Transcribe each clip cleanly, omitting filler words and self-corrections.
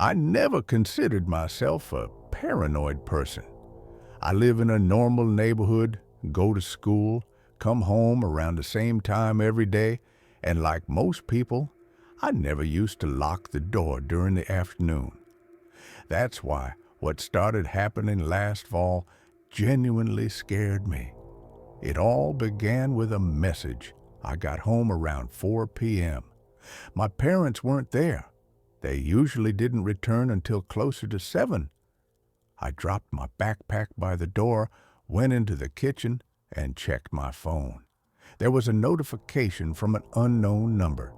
I never considered myself a paranoid person. I live in a normal neighborhood, go to school, come home around the same time every day, and like most people, I never used to lock the door during the afternoon. That's why what started happening last fall genuinely scared me. It all began with a message. I got home around 4 p.m. My parents weren't there. They usually didn't return until closer to 7. I dropped my backpack by the door, went into the kitchen, and checked my phone. There was a notification from an unknown number.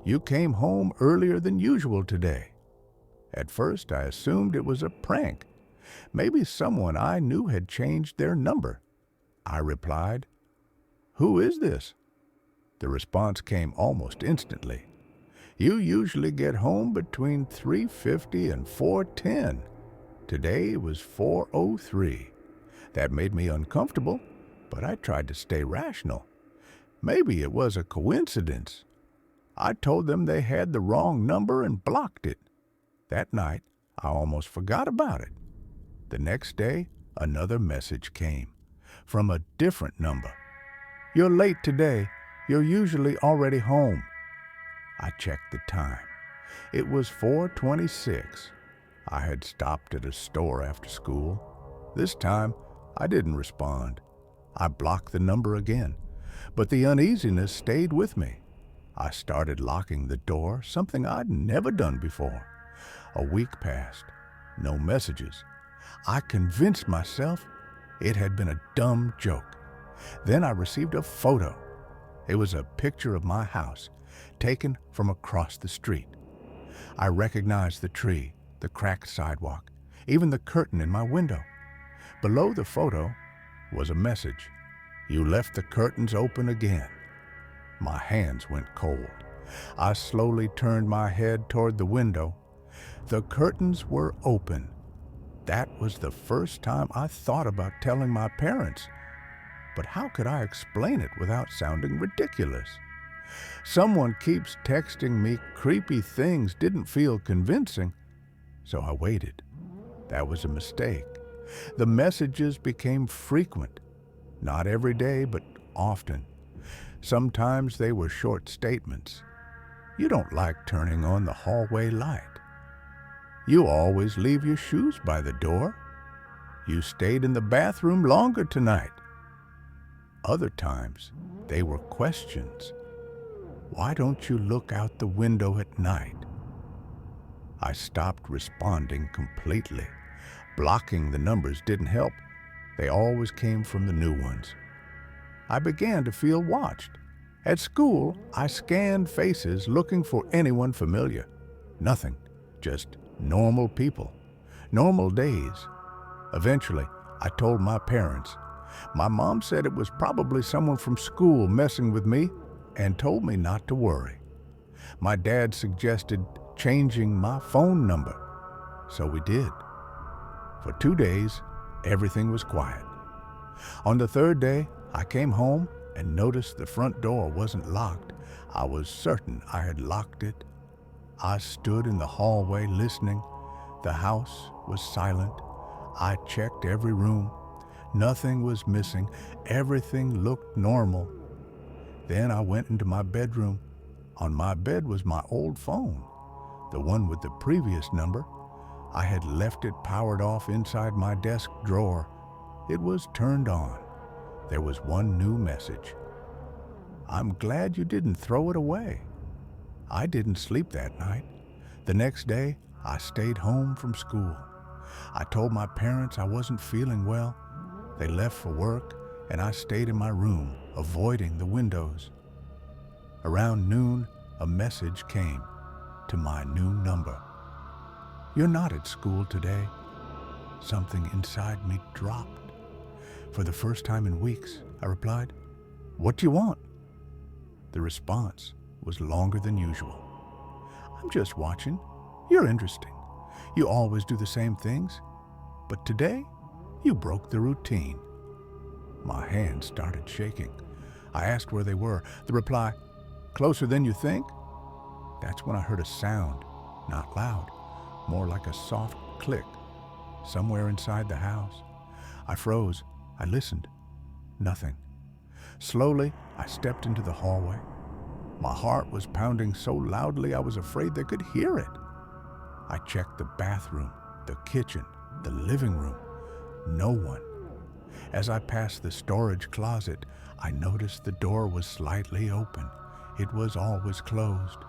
You came home earlier than usual today. At first, I assumed it was a prank. Maybe someone I knew had changed their number. I replied, "Who is this?" The response came almost instantly. "You usually get home between 3:50 and 4:10. Today it was 4:03. That made me uncomfortable, but I tried to stay rational. Maybe it was a coincidence. I told them they had the wrong number and blocked it. That night, I almost forgot about it. The next day, another message came from a different number. "You're late today. You're usually already home." I checked the time. It was 4:26. I had stopped at a store after school. This time, I didn't respond. I blocked the number again, but the uneasiness stayed with me. I started locking the door, something I'd never done before. A week passed. No messages. I convinced myself it had been a dumb joke. Then I received a photo. It was a picture of my house, taken from across the street. I recognized the tree, the cracked sidewalk, even the curtain in my window. Below the photo was a message. "You left the curtains open again." My hands went cold. I slowly turned my head toward the window. The curtains were open. That was the first time I thought about telling my parents. But how could I explain it without sounding ridiculous? "Someone keeps texting me creepy things" didn't feel convincing, so I waited. That was a mistake. The messages became frequent. Not every day, but often. Sometimes they were short statements. "You don't like turning on the hallway light." "You always leave your shoes by the door." "You stayed in the bathroom longer tonight." Other times, they were questions. "Why don't you look out the window at night?" I stopped responding completely. Blocking the numbers didn't help. They always came from the new ones. I began to feel watched. At school, I scanned faces looking for anyone familiar. Nothing, just normal people, normal days. Eventually, I told my parents. My mom said it was probably someone from school messing with me and told me not to worry. My dad suggested changing my phone number, so we did. For 2 days, everything was quiet. On the third day, I came home and noticed the front door wasn't locked. I was certain I had locked it. I stood in the hallway listening. The house was silent. I checked every room. Nothing was missing. Everything looked normal. Then I went into my bedroom. On my bed was my old phone, the one with the previous number. I had left it powered off inside my desk drawer. It was turned on. There was one new message. "I'm glad you didn't throw it away." I didn't sleep that night. The next day, I stayed home from school. I told my parents I wasn't feeling well. They left for work, and I stayed in my room, avoiding the windows. Around noon, a message came to my new number. "You're not at school today." Something inside me dropped. For the first time in weeks, I replied, "What do you want?" The response was longer than usual. "I'm just watching. You're interesting. You always do the same things. But today, you broke the routine." My hands started shaking. I asked where they were. The reply, "Closer than you think." That's when I heard a sound, not loud, more like a soft click somewhere inside the house. I froze. I listened. Nothing. Slowly, I stepped into the hallway. My heart was pounding so loudly I was afraid they could hear it. I checked the bathroom, the kitchen, the living room. No one. As I passed the storage closet, I noticed the door was slightly open. It was always closed.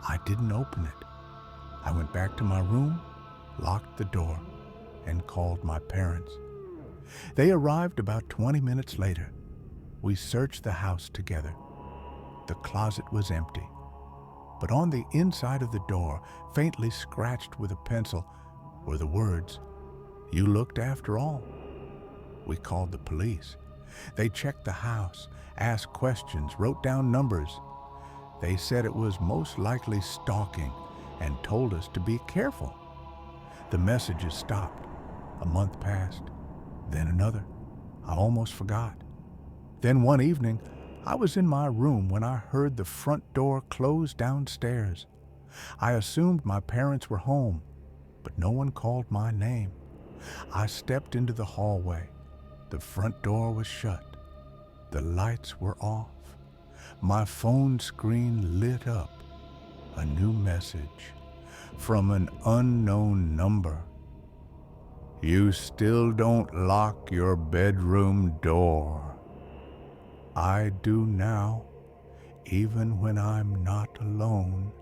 I didn't open it. I went back to my room, locked the door, and called my parents. They arrived about 20 minutes later. We searched the house together. The closet was empty, but on the inside of the door, faintly scratched with a pencil, were the words, "You looked after all." We called the police. They checked the house, asked questions, wrote down numbers. They said it was most likely stalking and told us to be careful. The messages stopped. A month passed, then another. I almost forgot. Then one evening, I was in my room when I heard the front door close downstairs. I assumed my parents were home, but no one called my name. I stepped into the hallway. The front door was shut. The lights were off. My phone screen lit up. A new message from an unknown number. "You still don't lock your bedroom door. I do now, even when I'm not alone."